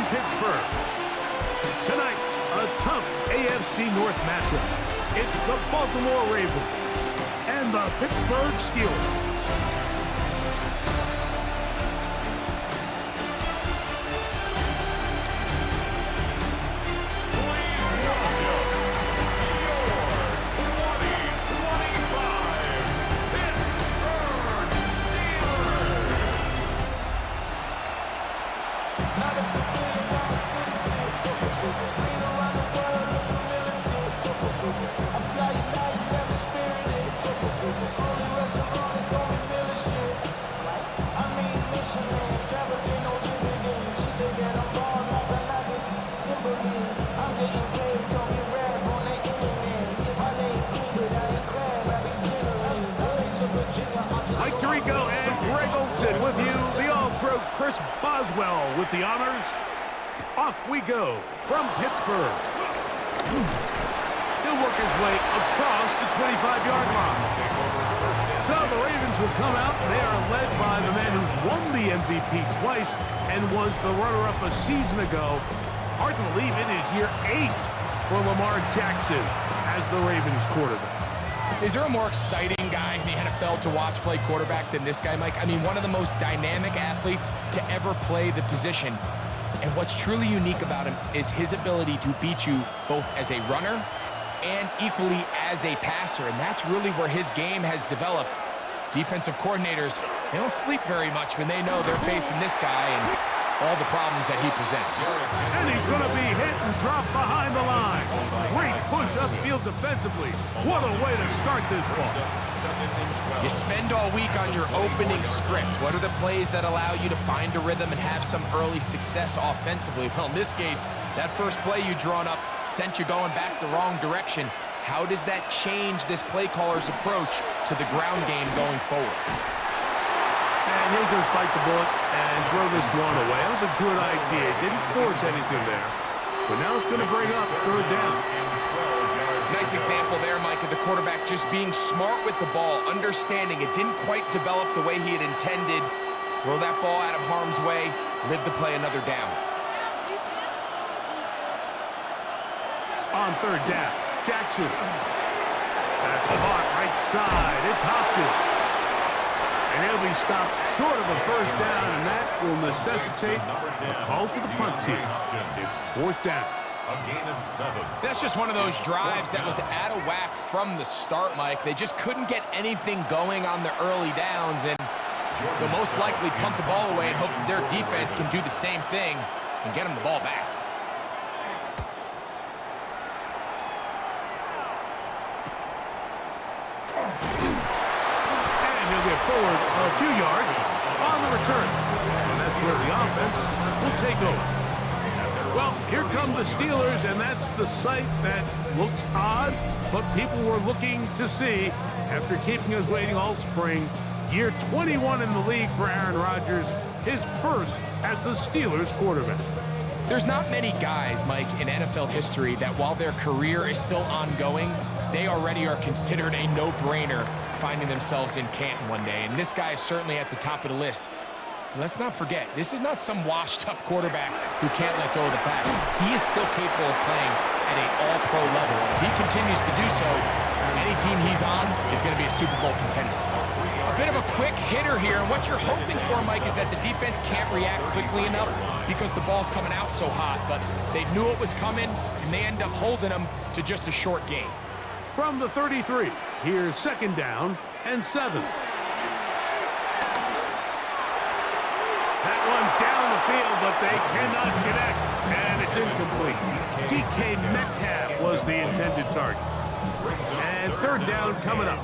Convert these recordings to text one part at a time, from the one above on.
Pittsburgh. Tonight, a tough AFC North matchup. It's the Baltimore Ravens and the Pittsburgh Steelers. With you, the All-Pro Chris Boswell with the honors. Off we go from Pittsburgh. He'll work his way across the 25-yard line. So the Ravens will come out. They are led by the man who's won the MVP twice and was the runner-up a season ago. Hard to believe it is year 8 for Lamar Jackson as the Ravens quarterback. Is there a more exciting guy in the NFL to watch play quarterback than this guy, Mike? I mean, one of the most dynamic athletes to ever play the position. And what's truly unique about him is his ability to beat you both as a runner and equally as a passer. And that's really where his game has developed. Defensive coordinators, they don't sleep very much when they know they're facing this guy and all the problems that he presents. And he's going to be hit and dropped behind the line. Great push upfield defensively. What a way to start this ball. You spend all week on your opening script. What are the plays that allow you to find a rhythm and have some early success offensively? Well, in this case, that first play you drawn up sent you going back the wrong direction. How does that change this play caller's approach to the ground game going forward? And he'll just bite the bullet and throw this one away. That was a good idea. Didn't force anything there. But now it's going to bring up third down. Nice example there, Mike, of the quarterback just being smart with the ball, understanding it didn't quite develop the way he had intended. Throw that ball out of harm's way, live to play another down. On third down, Jackson. That's caught right side. It's Hopkins. And he'll be stopped short of a first down, and that will necessitate a call to the punt team. It's fourth down. A gain of 7. That's just one of those drives that was out of whack from the start, Mike. They just couldn't get anything going on the early downs, and they'll most likely punt the ball away and hope that their defense can do the same thing and get them the ball back. Forward a few yards on the return. And that's where the offense will take over. Well, here come the Steelers, and that's the sight that looks odd, but people were looking to see after keeping us waiting all spring. Year 21 in the league for Aaron Rodgers, his first as the Steelers quarterback. There's not many guys, Mike, in NFL history that while their career is still ongoing, they already are considered a no-brainer finding themselves in Canton one day. And this guy is certainly at the top of the list. Let's not forget, this is not some washed-up quarterback who can't let go of the pass. He is still capable of playing at an all-pro level. If he continues to do so, any team he's on is going to be a Super Bowl contender. A bit of a quick hitter here. And what you're hoping for, Mike, is that the defense can't react quickly enough because the ball's coming out so hot. But they knew it was coming, and they end up holding them to just a short gain. From the 33, here's second down and 7. That one down the field, but they cannot connect, and it's incomplete. DK Metcalf was the intended target. And third down coming up.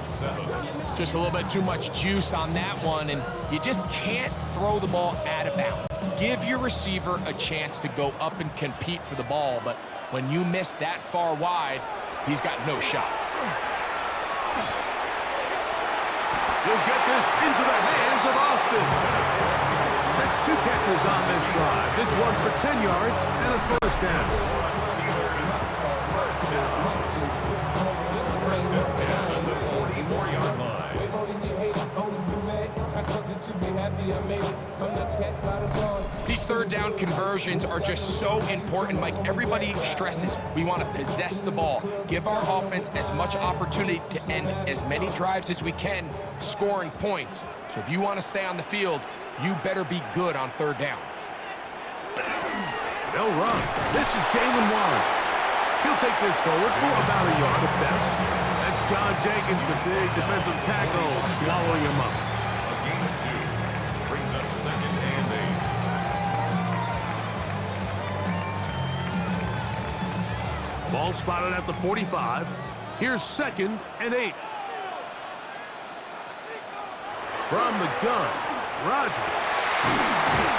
Just a little bit too much juice on that one, and you just can't throw the ball out of bounds. Give your receiver a chance to go up and compete for the ball, but when you miss that far wide, he's got no shot. We'll get this into the hands of Austin. That's 2 catches on this drive. This one for 10 yards and a first down. First down on the 44-yard line. These third down conversions are just so important, Mike. Everybody stresses we want to possess the ball, give our offense as much opportunity to end as many drives as we can, scoring points. So if you want to stay on the field, you better be good on third down. They'll run. This is Jalen Warren. He'll take this forward for about a yard at best. That's John Jenkins, the big defensive tackle, swallowing him up. A gain of 2 brings up 2nd and 8. Ball spotted at the 45. Here's 2nd and 8. From the gun, Rodgers.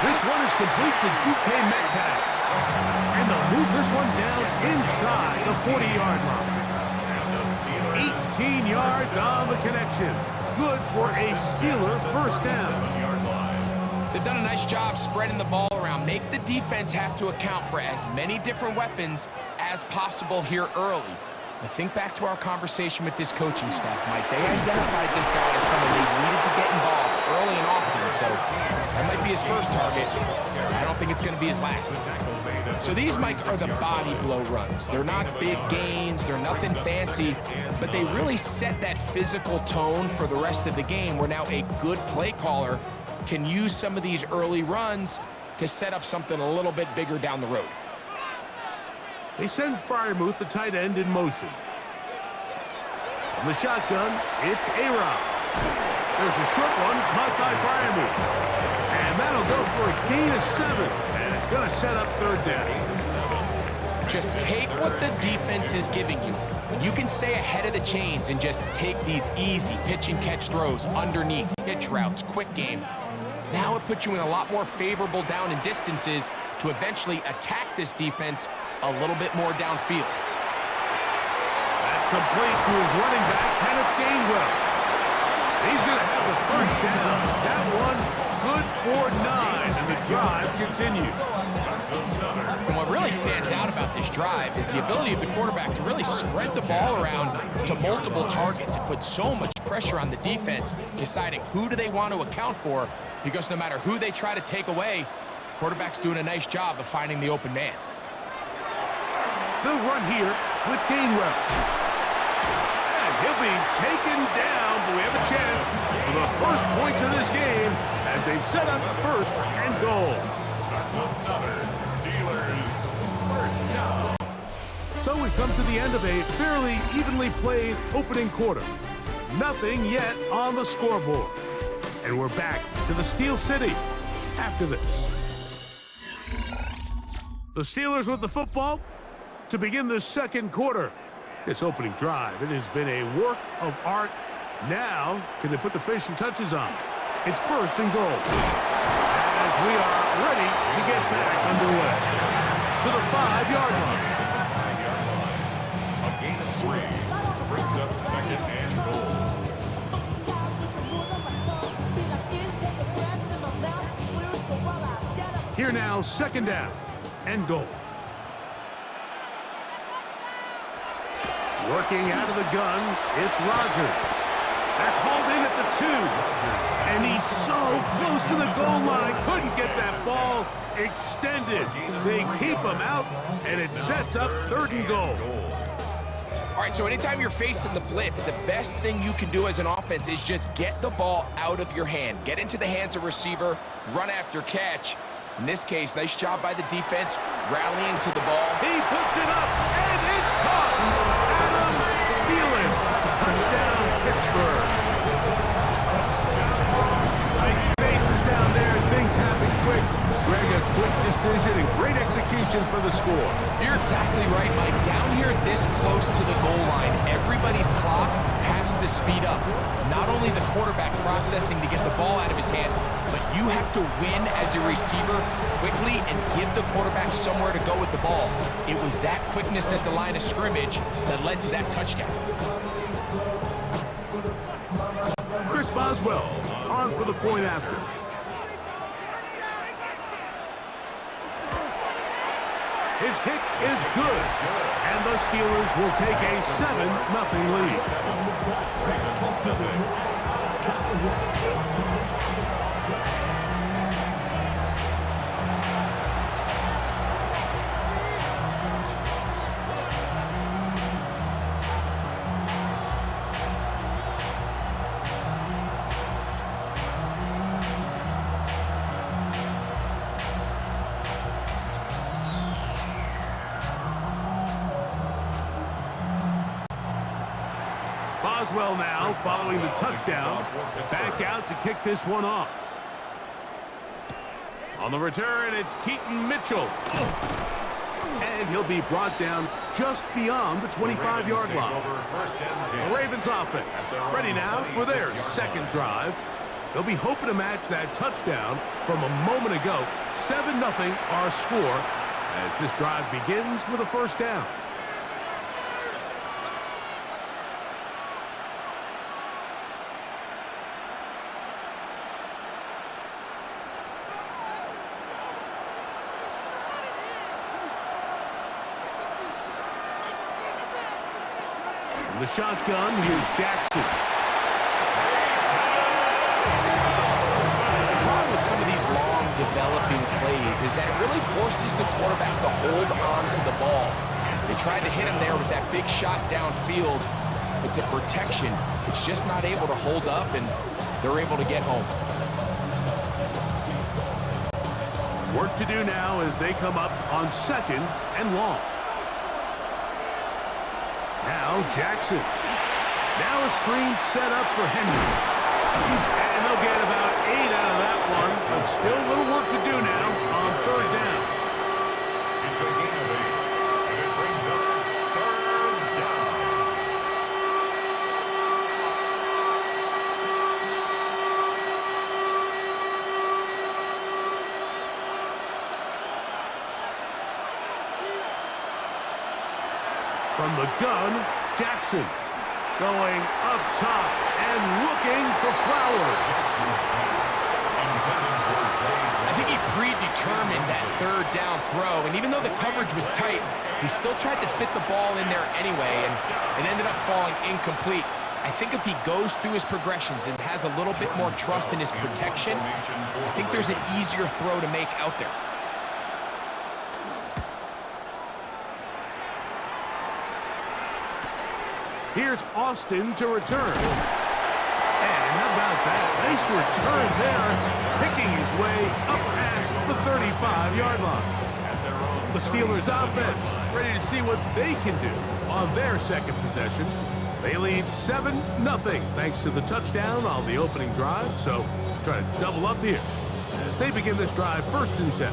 This one is complete to DK Metcalf. And they'll move this one down inside the 40-yard line. 18 yards on the connection. Good for a Steeler first down. They've done a nice job spreading the ball around. Make the defense have to account for as many different weapons as possible here early. But think back to our conversation with this coaching staff, Mike. They identified this guy as someone they needed to get involved early and often, so that might be his first target. I don't think it's going to be his last. So these, Mike, are the body blow runs. They're not big gains, they're nothing fancy, but they really set that physical tone for the rest of the game where now a good play caller can use some of these early runs to set up something a little bit bigger down the road. They send Freiermuth, the tight end, in motion. From the shotgun, it's A-Rob. There's a short one caught by Freiermuth. And that'll go for a gain of 7. And it's going to set up third down. Just take what the defense is giving you. When you can stay ahead of the chains and just take these easy pitch and catch throws underneath, hitch routes, quick game, now it puts you in a lot more favorable down and distances to eventually attack this defense a little bit more downfield. That's complete to his running back, Kenneth Gainwell. He's going to have the first down. That one good for 9, and the drive continues. And what really stands out about this drive is the ability of the quarterback to really spread the ball around to multiple targets and put so much pressure on the defense, deciding who do they want to account for, because no matter who they try to take away, the quarterback's doing a nice job of finding the open man. They'll run here with Gainwell. And he'll be taken down, but we have a chance for the first points of this game as they've set up 1st and goal. That's another Steelers first down. So we've come to the end of a fairly evenly played opening quarter. Nothing yet on the scoreboard. And we're back to the Steel City after this. The Steelers with the football to begin the second quarter. This opening drive, it has been a work of art. Now, can they put the finishing touches on? It's 1st and goal. As we are ready to get back underway. To the 5-yard line. A gain of 3 brings up 2nd and goal. Here now, 2nd down and goal. Working out of the gun, it's Rodgers. That's hauled in at the 2. And he's so close to the goal line, couldn't get that ball extended. They keep him out, and it sets up 3rd and goal. All right, so anytime you're facing the blitz, the best thing you can do as an offense is just get the ball out of your hand. Get into the hands of receiver, run after catch. In this case, nice job by the defense, rallying to the ball. He puts it up, and it's caught. Adam Thielen, touchdown, Pittsburgh. Tight spaces down there, things happen quick. Greg, a quick decision and great execution for the score. You're exactly right, Mike. Down here this close to the goal line, everybody's clock has to speed up. Not only the quarterback processing to get the ball out of his hand, but you have to win as a receiver quickly and give the quarterback somewhere to go with the ball. It was that quickness at the line of scrimmage that led to that touchdown. Chris Boswell on for the point after. His kick is good, and the Steelers will take a 7-0 lead. Boswell now following the touchdown. Back out to kick this one off. On the return, it's Keaton Mitchell. And he'll be brought down just beyond the 25-yard line. The Ravens offense ready now for their second drive. They'll be hoping to match that touchdown from a moment ago. 7-0 our score as this drive begins with a first down. The shotgun, here's Jackson. The problem with some of these long developing plays is that it really forces the quarterback to hold on to the ball. They tried to hit him there with that big shot downfield, but the protection is just not able to hold up, and they're able to get home. Work to do now as they come up on 2nd and long. Now Jackson. Now a screen set up for Henry. And they'll get about 8 out of that one, but still a little work to do now on 3rd down. It's a gain of 8, and it brings up 3rd down. From the gun, Jackson going up top and looking for Flowers. I think he predetermined that 3rd down throw, and even though the coverage was tight, he still tried to fit the ball in there anyway, and it ended up falling incomplete. I think if he goes through his progressions and has a little bit more trust in his protection, I think there's an easier throw to make out there. Here's Austin to return. And how about that? Nice return there, picking his way up past the 35-yard line. The Steelers offense ready to see what they can do on their second possession. They lead 7-0 thanks to the touchdown on the opening drive, so try to double up here as they begin this drive 1st and 10.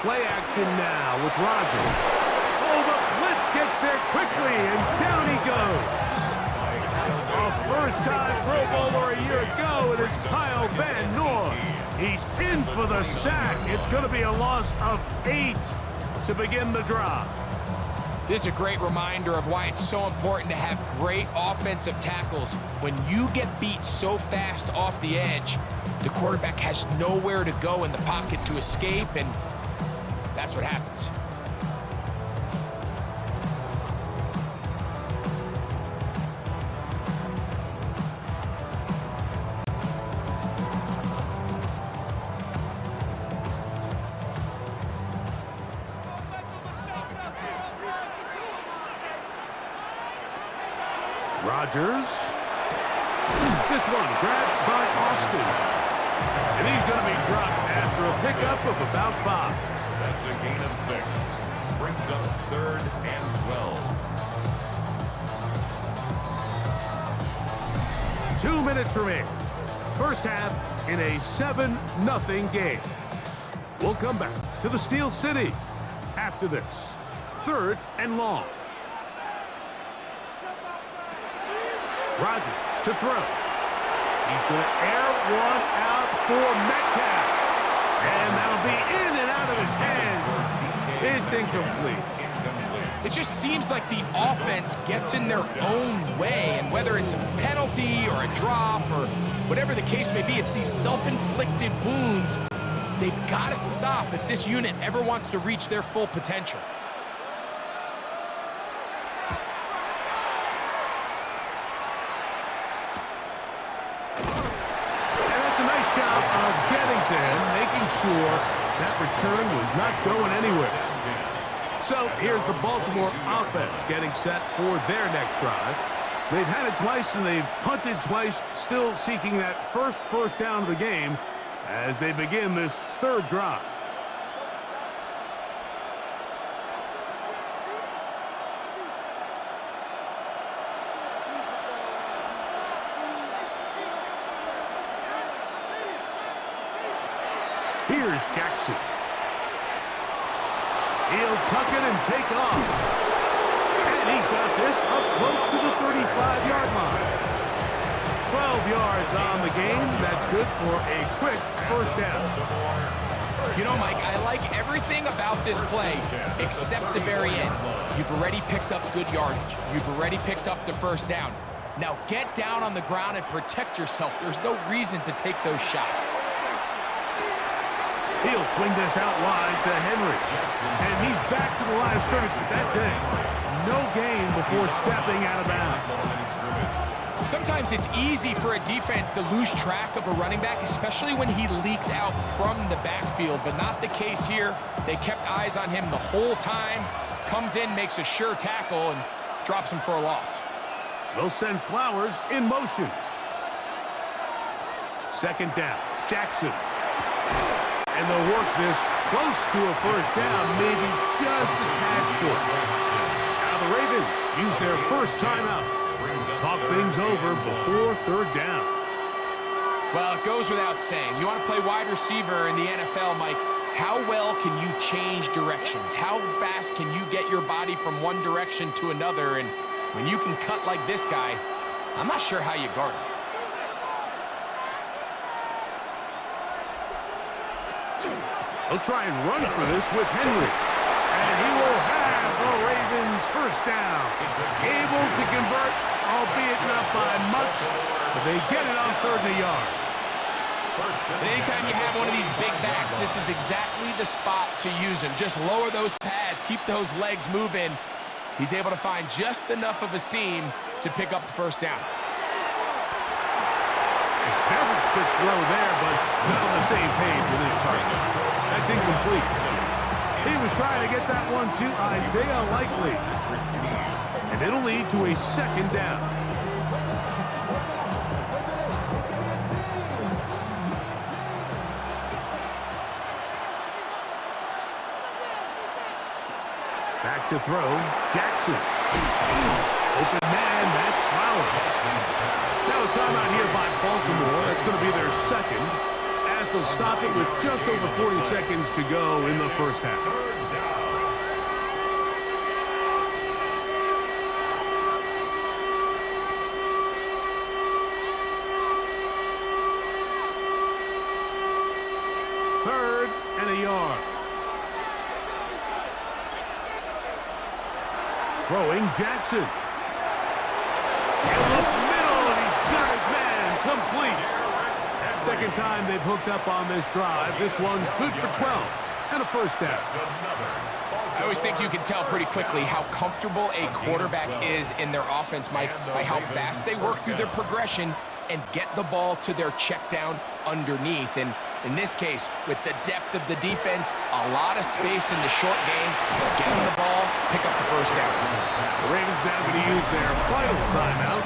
Play action now with Rodgers. Oh, the blitz gets there quickly, and down he goes. A first-time Pro Bowler a year ago, and it's Kyle Van Noy. He's in for the sack. It's going to be a loss of 8 to begin the drive. This is a great reminder of why it's so important to have great offensive tackles. When you get beat so fast off the edge, the quarterback has nowhere to go in the pocket to escape, and that's what happens. Rodgers. This one grabbed by Austin. And he's going to be dropped after a pickup of about 5. That's a gain of 6. Brings up 3rd and 12. 2 minutes remaining. First half in a 7-0 game. We'll come back to the Steel City after this. 3rd and long. Rodgers to throw. He's going to air one out for Metcalf. And that'll be in and out of his hands. It's incomplete. It just seems like the offense gets in their own way, and whether it's a penalty or a drop or whatever the case may be, it's these self-inflicted wounds. They've got to stop if this unit ever wants to reach their full potential. To him, making sure that return was not going anywhere. So here's the Baltimore offense getting set for their next drive. They've had it twice, and they've punted twice, still seeking that first down of the game as they begin this third drive. Here's Jackson. He'll tuck it and take off. And he's got this up close to the 35-yard line. 12 yards on the game. That's good for a quick first down. You know, Mike, I like everything about this play except the very end. You've already picked up good yardage. You've already picked up the first down. Now get down on the ground and protect yourself. There's no reason to take those shots. He'll swing this out wide to Henry. And he's back to the line of scrimmage, but that's it. No gain before stepping out of bounds. Sometimes it's easy for a defense to lose track of a running back, especially when he leaks out from the backfield, but not the case here. They kept eyes on him the whole time. Comes in, makes a sure tackle, and drops him for a loss. They'll send Flowers in motion. Second down, Jackson. And they'll work this close to a first down, maybe just a tad short. Now the Ravens use their first timeout. Talk things over before third down. Well, it goes without saying. You want to play wide receiver in the NFL, Mike, how well can you change directions? How fast can you get your body from one direction to another? And when you can cut like this guy, I'm not sure how you guard him. He'll try and run for this with Henry. And he will have the Ravens first down. Able to convert, albeit not by much, but they get it on 3rd and a yard. And anytime you have one of these big backs, this is exactly the spot to use him. Just lower those pads, keep those legs moving. He's able to find just enough of a seam to pick up the first down. Very quick throw there, but not on the same page with his target. That's incomplete. He was trying to get that one to Isaiah Likely. And it'll lead to a second down. Back to throw, Jackson. Open man, that's Flowers. Now a timeout here by Baltimore. That's going to be their second, as they'll stop it with just over 40 seconds to go in the first half. Third and a yard. Throwing Jackson. In the middle, and he's got his man complete. Second time they've hooked up on this drive. This one good for 12 and a first down. I always think you can tell pretty quickly how comfortable a quarterback is in their offense, Mike, by how fast they work through their progression and get the ball to their check down underneath. And in this case, with the depth of the defense, a lot of space in the short game, get them the ball, pick up the first down. The Ravens now going to use their final timeout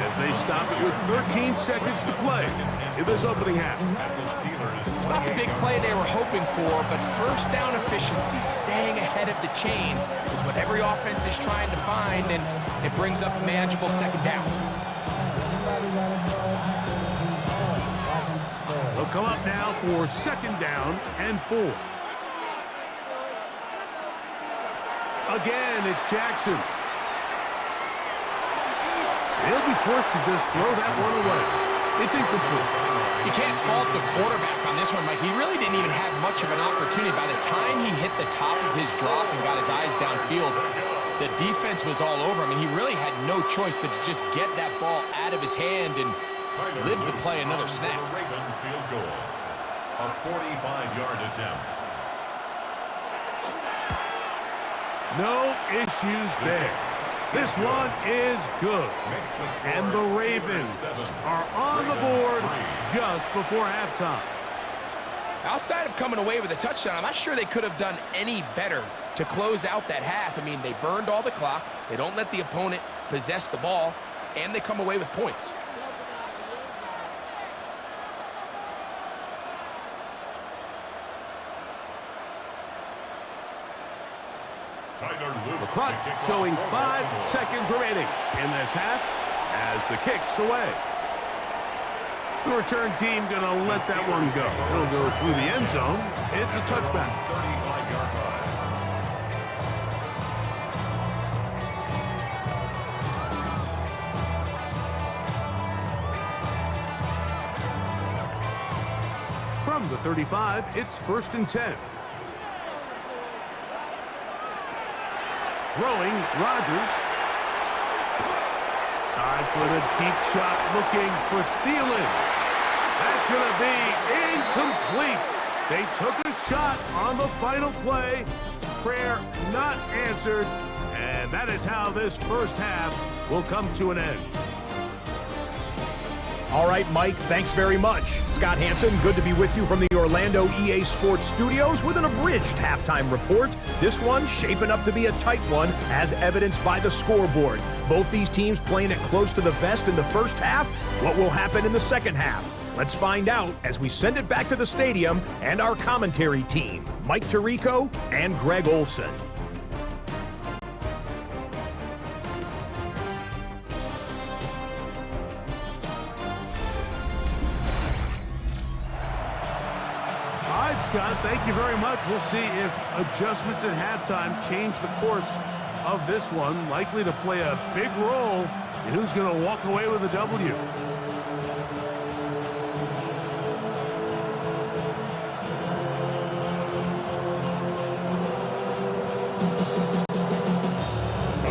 as they stop it with 13 seconds to play in this opening half. It's not the big play they were hoping for, but first down efficiency, staying ahead of the chains, is what every offense is trying to find, and it brings up a manageable second down. They'll come up now for second down and 4. Again, it's Jackson. They'll be forced to just throw that one away. It's incomplete. You can't fault the quarterback on this one, Mike. He really didn't even have much of an opportunity. By the time he hit the top of his drop and got his eyes downfield, the defense was all over him, and he really had no choice but to just get that ball out of his hand and live to play another snap. Ravens field goal. A 45-yard attempt. No issues there. This one is good. And the Ravens are on the board just before halftime. Outside of coming away with a touchdown, I'm not sure they could have done any better to close out that half. I mean, they burned all the clock. They don't let the opponent possess the ball. and they come away with points. The clock showing 5 seconds remaining in this half as the kick's away. The return team going to let that one go. It'll go through the end zone. It's a touchback. 35-yard line. From the 35, it's 1st and 10. Throwing, Rodgers. Time for the deep shot, looking for Thielen. That's going to be incomplete. They took a shot on the final play. Prayer not answered. And that is how this first half will come to an end. All right, Mike, thanks very much. Scott Hansen, good to be with you from the Orlando EA Sports Studios with an abridged halftime report. This one shaping up to be a tight one, as evidenced by the scoreboard. Both these teams playing it close to the vest in the first half. What will happen in the second half? Let's find out as we send it back to the stadium and our commentary team, Mike Tirico and Greg Olson. Scott, thank you very much. We'll see if adjustments at halftime change the course of this one. Likely to play a big role in who's going to walk away with a W.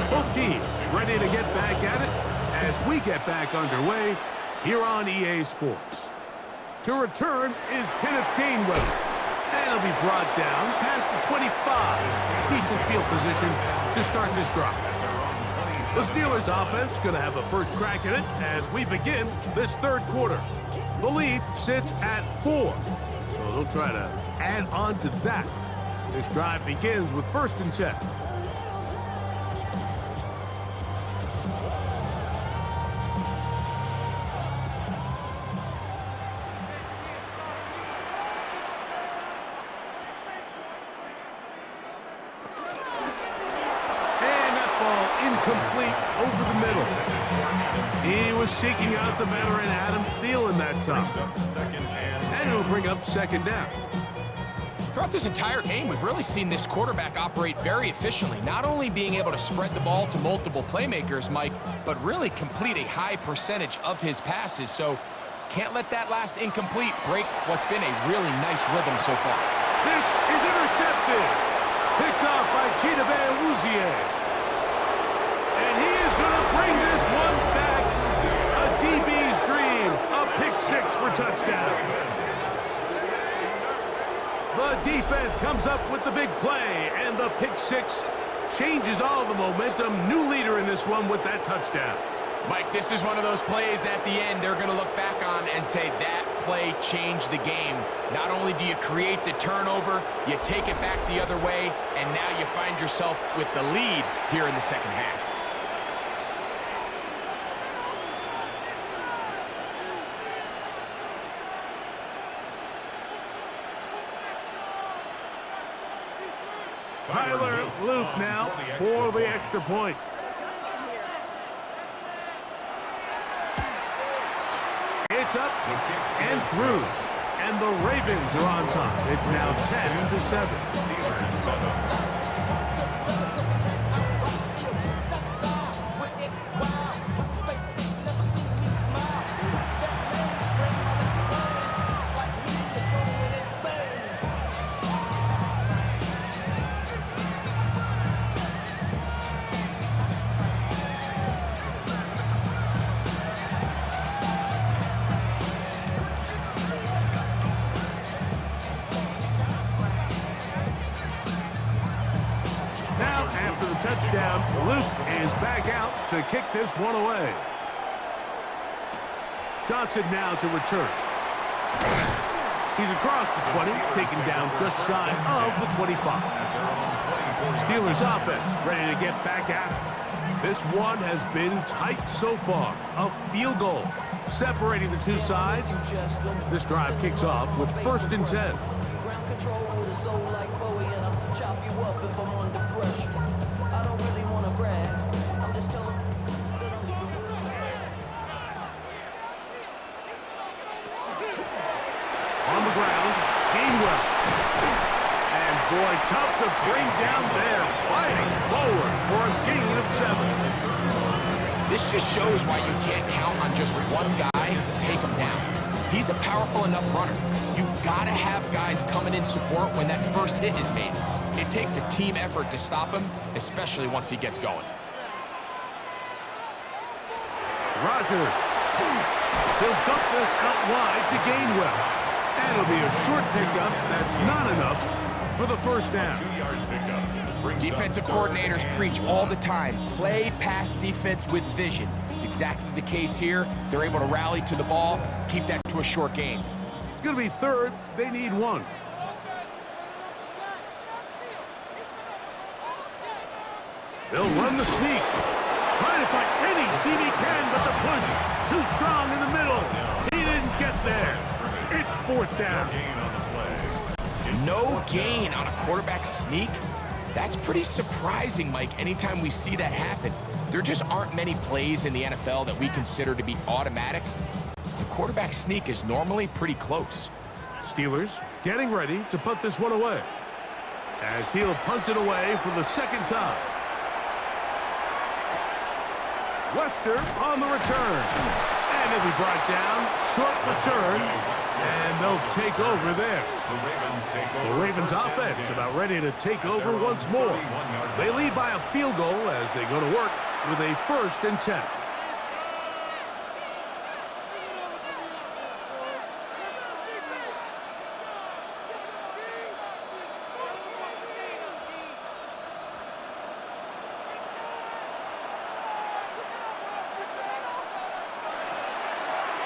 Both teams ready to get back at it as we get back underway here on EA Sports. To return is Kenneth Gainwell. And he'll be brought down past the 25. Decent field position to start this drive. The Steelers offense going to have a first crack at it as we begin this third quarter. The lead sits at 4. So they'll try to add on to that. This drive begins with 1st and 10. Incomplete over the middle. He was seeking out the veteran Adam Thielen that time. And it'll bring up 2nd down. Throughout this entire game, we've really seen this quarterback operate very efficiently, not only being able to spread the ball to multiple playmakers, Mike, but really complete a high percentage of his passes. So can't let that last incomplete break what's been a really nice rhythm so far. This is intercepted. Picked off by Chidobe Awuzie. And he is going to bring this one back. A DB's dream. A pick 6 for touchdown. The defense comes up with the big play, and the pick 6 changes all the momentum. New leader in this one with that touchdown. Mike, this is one of those plays at the end they're going to look back on and say that play changed the game. Not only do you create the turnover, you take it back the other way, and now you find yourself with the lead here in the second half. Tyler Luke now for the extra point. It's up and through. And the Ravens are on top. It's now 10-7. Steelers 7. Touchdown. Luke is back out to kick this one away. Johnson now to return. He's across the 20, taken down just shy of the 25. Steelers offense ready to get back at it. This one has been tight so far. A field goal separating the two sides as this drive kicks off with 1st and 10. Ground control with a soul like Bowie, and I'll chop you up if I'm under pressure. I don't really want to brag. I'm just telling that I'm on the ground, Gainwell. And boy, tough to bring down there, fighting forward for a gain of 7. This just shows why you can't count on just one guy to take him down. He's a powerful enough runner. You gotta have guys coming in support when that first hit is made. It takes a team effort to stop him, especially once he gets going. Rodgers. He'll dump this out wide to Gainwell. And it'll be a short pickup that's not enough for the first down. 2-yard pickup. Defensive coordinators preach all the time, play pass defense with vision. It's exactly the case here. They're able to rally to the ball, keep that to a short gain. It's going to be 3rd. They need 1. They'll run the sneak. Trying to find any seam he can, but the push too strong in the middle. He didn't get there. It's 4th down. No gain on a quarterback sneak? That's pretty surprising, Mike, anytime we see that happen. There just aren't many plays in the NFL that we consider to be automatic. The quarterback sneak is normally pretty close. Steelers getting ready to put this one away as he'll punt it away for the 2nd time. Wester on the return. And he'll be brought down. Short return. And they'll take over there. The Ravens offense about ready to take over once more. They lead by a field goal as they go to work with a 1st and 10.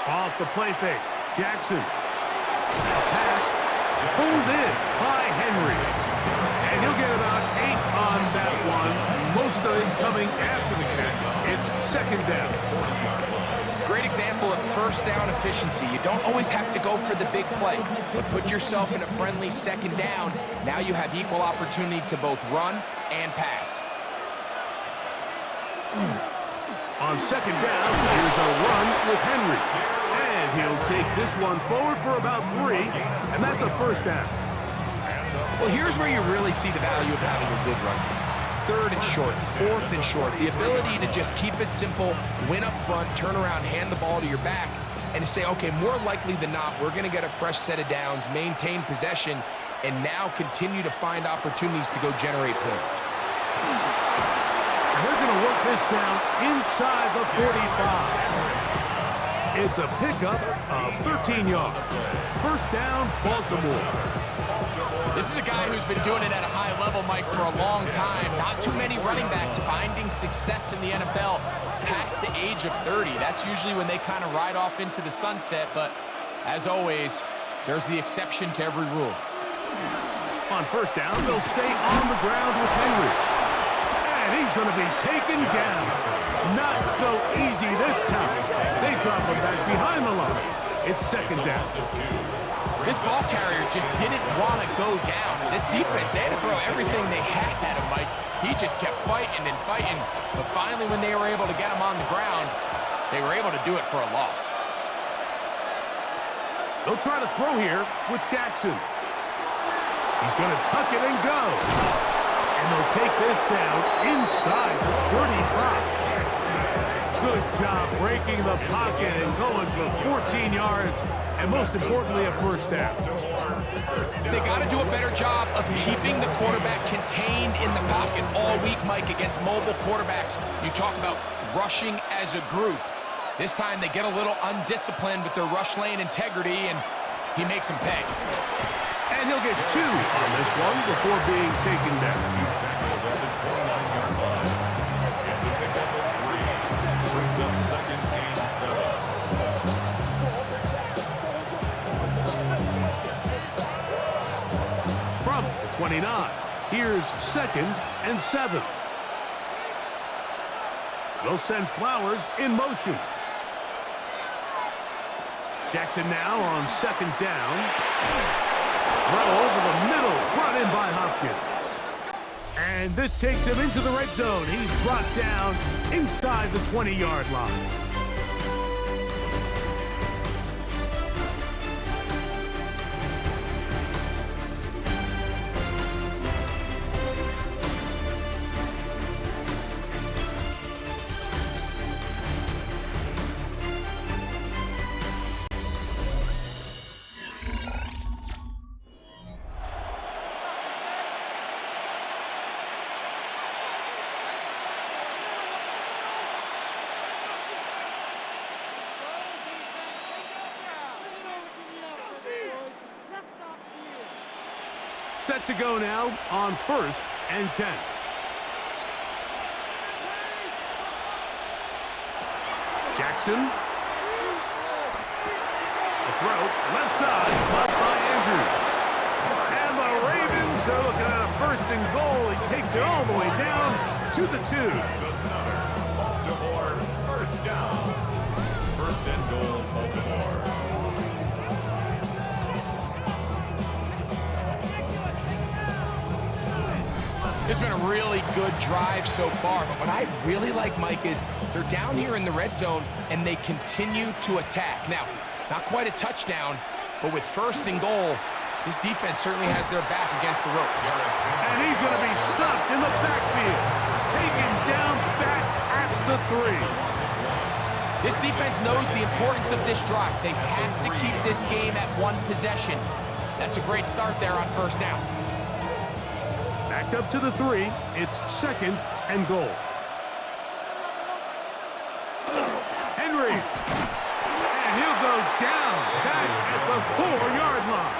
Off the play fake. Jackson. A pass pulled in by Henry. And he'll get about 8 on that one. Most of it coming after the catch. It's 2nd down. Great example of 1st down efficiency. You don't always have to go for the big play, but put yourself in a friendly 2nd down. Now you have equal opportunity to both run and pass. On 2nd down, here's a run with Henry. And he'll take this one forward for about 3, and that's a 1st down. Well, here's where you really see the value of having a good run. 3rd and short, 4th and short. The ability to just keep it simple, win up front, turn around, hand the ball to your back, and to say, okay, more likely than not, we're going to get a fresh set of downs, maintain possession, and now continue to find opportunities to go generate points. They're going to work this down inside the 45. It's a pickup of 13 yards. 1st down, Baltimore. This is a guy who's been doing it at a high level, Mike, for a long time. Not too many running backs finding success in the NFL past the age of 30. That's usually when they kind of ride off into the sunset, but as always, there's the exception to every rule. On 1st down, they'll stay on the ground with Henry. And he's going to be taken down. Not so easy this time. They drop him back behind the line. It's 2nd down. This ball carrier just didn't want to go down. This defense, they had to throw everything they had at him, Mike. He just kept fighting and fighting. But finally, when they were able to get him on the ground, they were able to do it for a loss. They'll try to throw here with Jackson. He's going to tuck it and go. And they'll take this down inside the 35. Good job breaking the pocket and going for 14 yards, and most importantly, a 1st down. They got to do a better job of keeping the quarterback contained in the pocket all week, Mike, against mobile quarterbacks. You talk about rushing as a group. This time they get a little undisciplined with their rush lane integrity, and he makes them pay. And he'll get 2 on this one before being taken down. From the 29, here's 2nd and 7. They'll send Flowers in motion. Jackson now on second down. Throw over the middle, brought in by Hopkins. And this takes him into the red zone. He's brought down inside the 20-yard line. Set to go now on 1st and 10. Jackson. The throw, left side, caught by Andrews. And the Ravens are looking at a 1st and goal. He takes it all the way down to the 2. Another Baltimore first down. 1st and goal, Baltimore. It's been a really good drive so far, but what I really like, Mike, is they're down here in the red zone and they continue to attack. Now, not quite a touchdown, but with 1st and goal, this defense certainly has their back against the ropes. And he's going to be stopped in the backfield. Taken down back at the 3. This defense knows the importance of this drive. They have to keep this game at 1 possession. That's a great start there on 1st down. Backed up to the 3. It's 2nd and goal. Henry. And he'll go down back at the 4-yard line.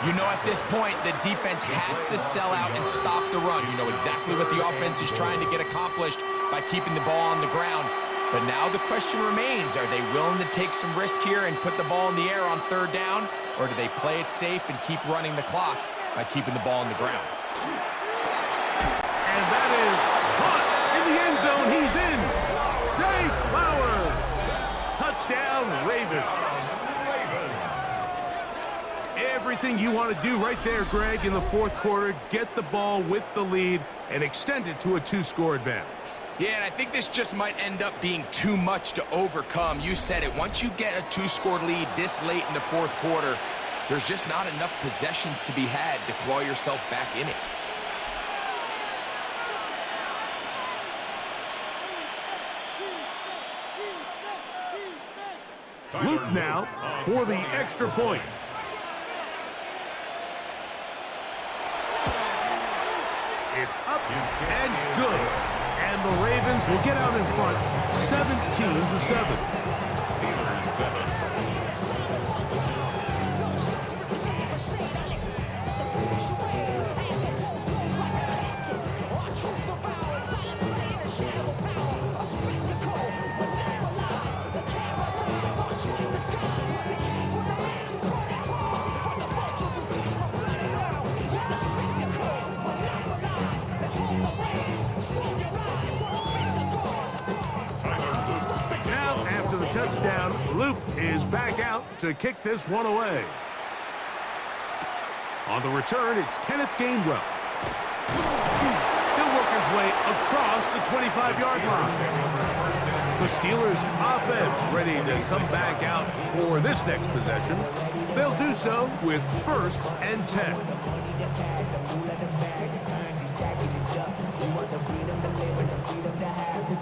You know, at this point, the defense has to sell out and stop the run. You know exactly what the offense is trying to get accomplished by keeping the ball on the ground. But now the question remains, are they willing to take some risk here and put the ball in the air on 3rd down? Or do they play it safe and keep running the clock by keeping the ball on the ground? And that is caught in the end zone. He's in. Zay Flowers. Touchdown, Ravens. Everything you want to do right there, Greg, in the 4th quarter. Get the ball with the lead and extend it to a 2-score advantage. Yeah, and I think this just might end up being too much to overcome. You said it. Once you get a 2-score lead this late in the 4th quarter, there's just not enough possessions to be had to claw yourself back in it. Luke now for the extra point. It's up and good. And the Ravens will get out in front 17-7. Steelers 7. Touchdown. Luke is back out to kick this one away. On the return, it's Kenneth Gainwell. He'll work his way across the 25-yard line. The Steelers offense ready to come back out for this next possession. They'll do so with 1st and 10.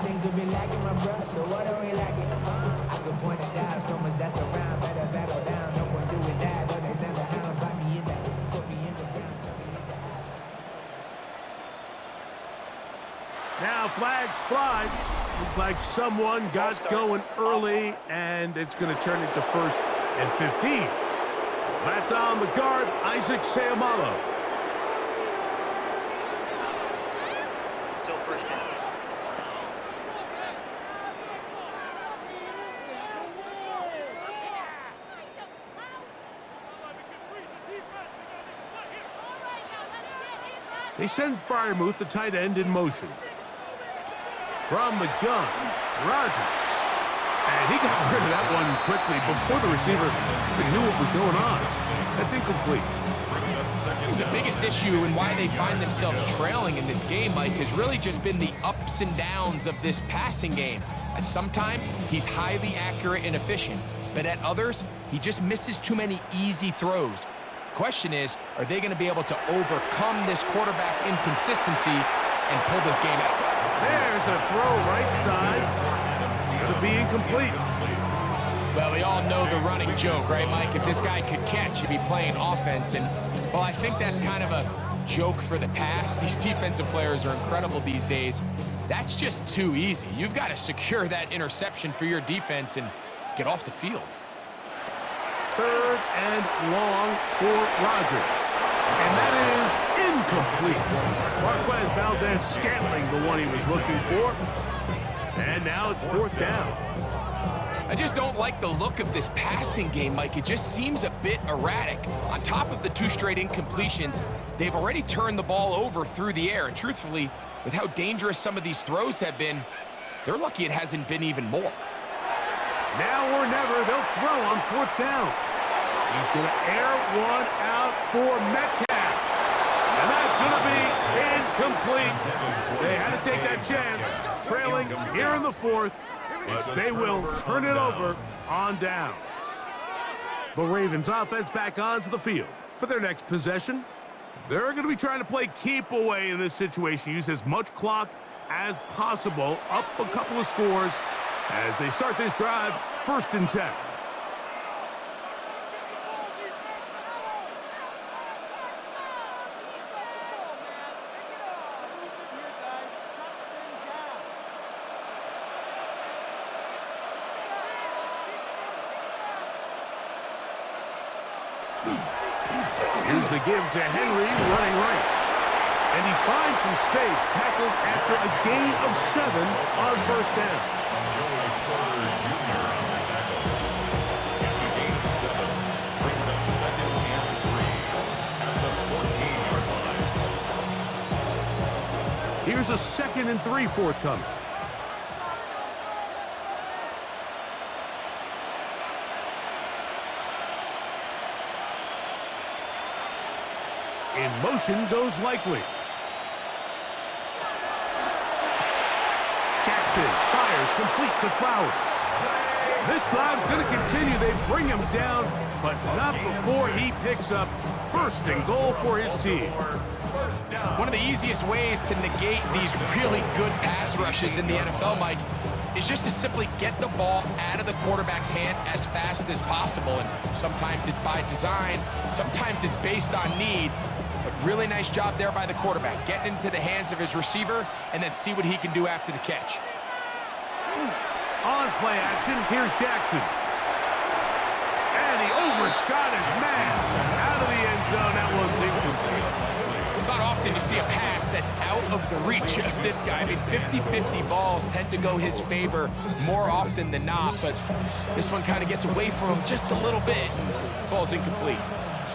Things will be lacking my brush, so what are we lacking? I could point it down, so much that's around, better settle down, no point doing that, or they send the hounds, bite me in that, put me in the ground, tell me in that. Now flags fly. Looks like someone got going early, and it's going to turn into 1st and 15. That's on the guard, Isaac Seumalo. Still 1st down. They send Freiermuth, the tight end, in motion. From the gun, Rodgers. And he got rid of that one quickly before the receiver even knew what was going on. That's incomplete. The biggest issue and why they find themselves trailing in this game, Mike, has really just been the ups and downs of this passing game. And sometimes he's highly accurate and efficient, but at others, he just misses too many easy throws. The question is, are they going to be able to overcome this quarterback inconsistency and pull this game out? There's a throw right side. Going to be incomplete. Well, we all know the running joke, right, Mike? If this guy could catch, he'd be playing offense. And, well, I think that's kind of a joke for the past. These defensive players are incredible these days. That's just too easy. You've got to secure that interception for your defense and get off the field. 3rd and long for Rodgers. And that is incomplete. Marquez Valdez-Scantling, the one he was looking for. And now it's 4th down. I just don't like the look of this passing game, Mike. It just seems a bit erratic. On top of the 2 straight incompletions, they've already turned the ball over through the air. And truthfully, with how dangerous some of these throws have been, they're lucky it hasn't been even more. Now or never, they'll throw on 4th down. He's going to air one out for Metcalf. And that's going to be incomplete. They had to take that chance, trailing here in the 4th. But they will turn it over on downs. The Ravens offense back onto the field for their next possession. They're going to be trying to play keep away in this situation. Use as much clock as possible. Up a couple of scores as they start this drive. 1st and 10. Here's the give to Henry, running right. And he finds some space, tackled after a gain of 7 on 1st down. Joey Porter Jr. on the tackle. It's a gain of 7. Brings up 2nd and 3 at the 14-yard line. Here's a 2nd and 3 forthcoming. In motion goes Likely. Jackson fires complete to Flowers. This drive's going to continue. They bring him down, but not before he picks up 1st and goal for his team. One of the easiest ways to negate these really good pass rushes in the NFL, Mike, is just to simply get the ball out of the quarterback's hand as fast as possible. And sometimes it's by design, sometimes it's based on need. But really nice job there by the quarterback, getting into the hands of his receiver and then see what he can do after the catch. On play action, here's Jackson. And he overshot his man out of the end zone. That one's incomplete. It's not often you see a pass that's out of the reach of this guy. I mean, 50-50 balls tend to go his favor more often than not, but this one kind of gets away from him just a little bit and falls incomplete.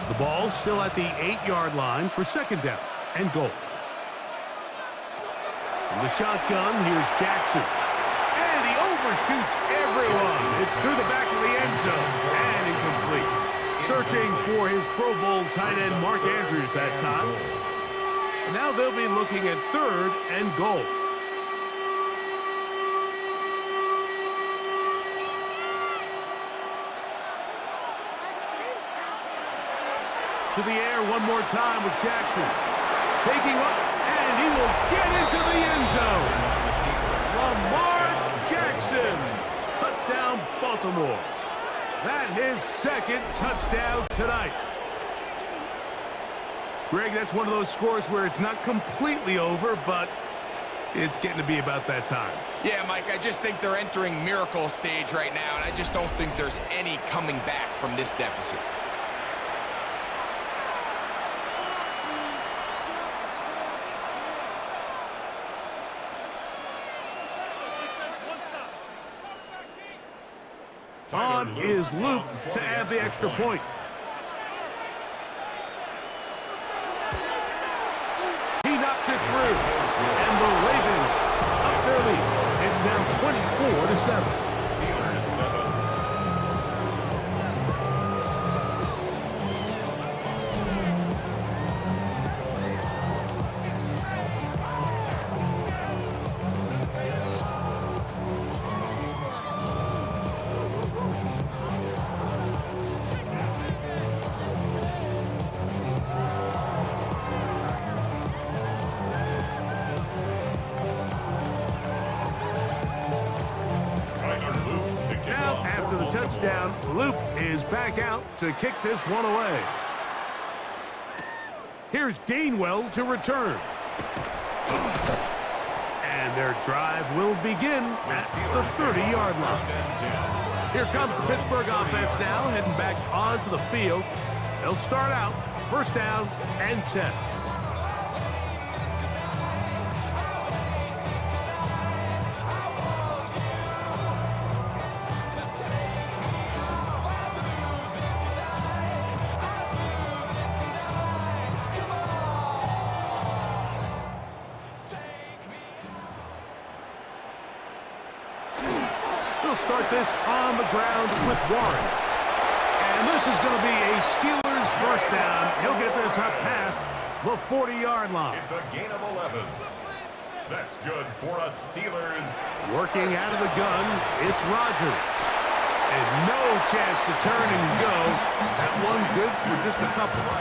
The ball still at the 8-yard line for 2nd down and goal. In the shotgun, here's Jackson. And he overshoots everyone. It's through the back of the end zone and incomplete. Searching for his Pro Bowl tight end Mark Andrews that time. Now they'll be looking at 3rd and goal. To the air one more time with Jackson. Taking up, and he will get into the end zone. Lamar Jackson. Touchdown, Baltimore. That his 2nd touchdown tonight. Greg, that's one of those scores where it's not completely over, but it's getting to be about that time. Yeah, Mike, I just think they're entering miracle stage right now, and I just don't think there's any coming back from this deficit. On is Luke to add the extra point. He knocks it through, and the Ravens up their lead. Steelers 7. Steelers 7. Now, after the touchdown, Luke is back out to kick this one away. Here's Gainwell to return. And their drive will begin at the 30-yard line. Here comes the Pittsburgh offense now, heading back onto the field. They'll start out first down and 10. We'll start this on the ground with Warren. And this is going to be a Steelers first down. He'll get this up past the 40-yard line. It's a gain of 11. That's good for us Steelers. Working out of the gun, it's Rodgers. And no chance to turn and go. That one good for just a couple. A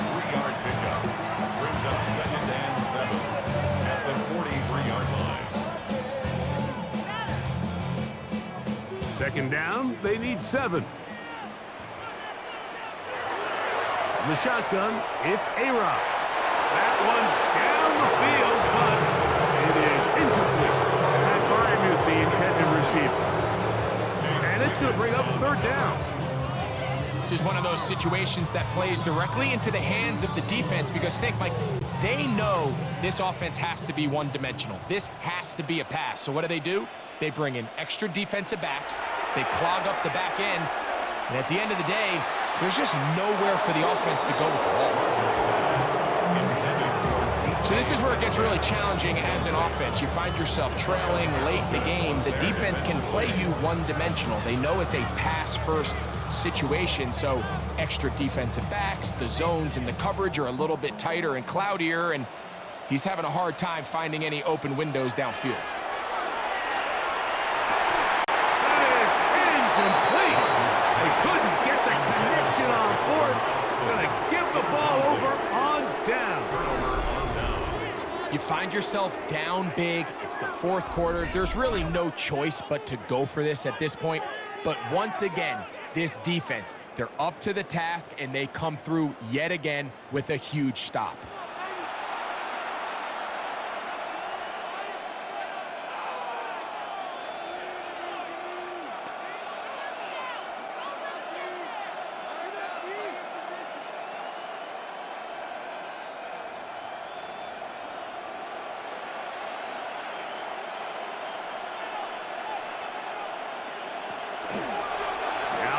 3-yard pickup brings up 2nd and 7 at the 43-yard line. Second down, they need 7. In the shotgun, it's A-Rod. That one down the field, but it is incomplete. That far with the intended receiver. And it's going to bring up 3rd down. This is one of those situations that plays directly into the hands of the defense because think, like, they know this offense has to be one-dimensional. This has to be a pass. So what do? They bring in extra defensive backs. They clog up the back end. And at the end of the day, there's just nowhere for the offense to go with the ball. So this is where it gets really challenging as an offense. You find yourself trailing late in the game. The defense can play you one-dimensional. They know it's a pass-first situation, so extra defensive backs, the zones and the coverage are a little bit tighter and cloudier, and he's having a hard time finding any open windows downfield. You find yourself down big. It's the 4th quarter. There's really no choice but to go for this at this point. But once again, this defense, they're up to the task, and they come through yet again with a huge stop.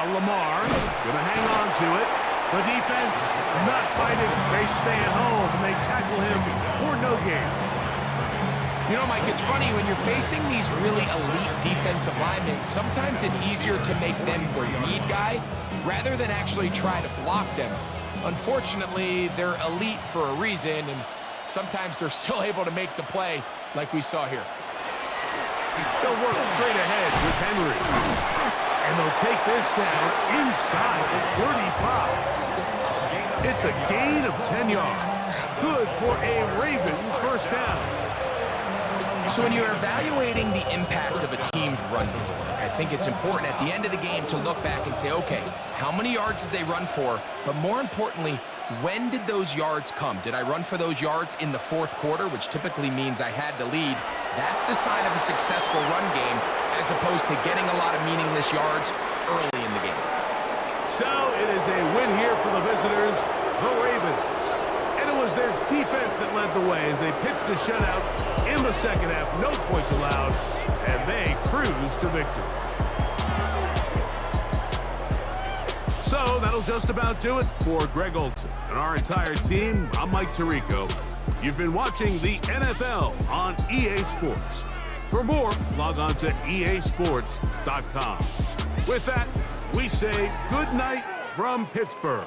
Lamar going to hang on to it. The defense not fighting. They stay at home, and they tackle him for no gain. You know, Mike, it's funny when you're facing these really elite defensive linemen, sometimes it's easier to make them your lead guy rather than actually try to block them. Unfortunately, they're elite for a reason, and sometimes they're still able to make the play like we saw here. They'll work straight ahead with Henry. And they'll take this down inside the 35. It's a gain of 10 yards. Good for a Raven first down. So when you're evaluating the impact of a team's run game, I think it's important at the end of the game to look back and say, okay, how many yards did they run for? But more importantly, when did those yards come? Did I run for those yards in the 4th quarter, which typically means I had the lead? That's the sign of a successful run game, as opposed to getting a lot of meaningless yards early in the game. So it is a win here for the visitors, the Ravens. And it was their defense that led the way as they pitched the shutout in the 2nd half. No points allowed, and they cruised to victory. So that'll just about do it for Greg Olson and our entire team. I'm Mike Tirico. You've been watching the NFL on EA Sports. For more, log on to easports.com. With that, we say good night from Pittsburgh.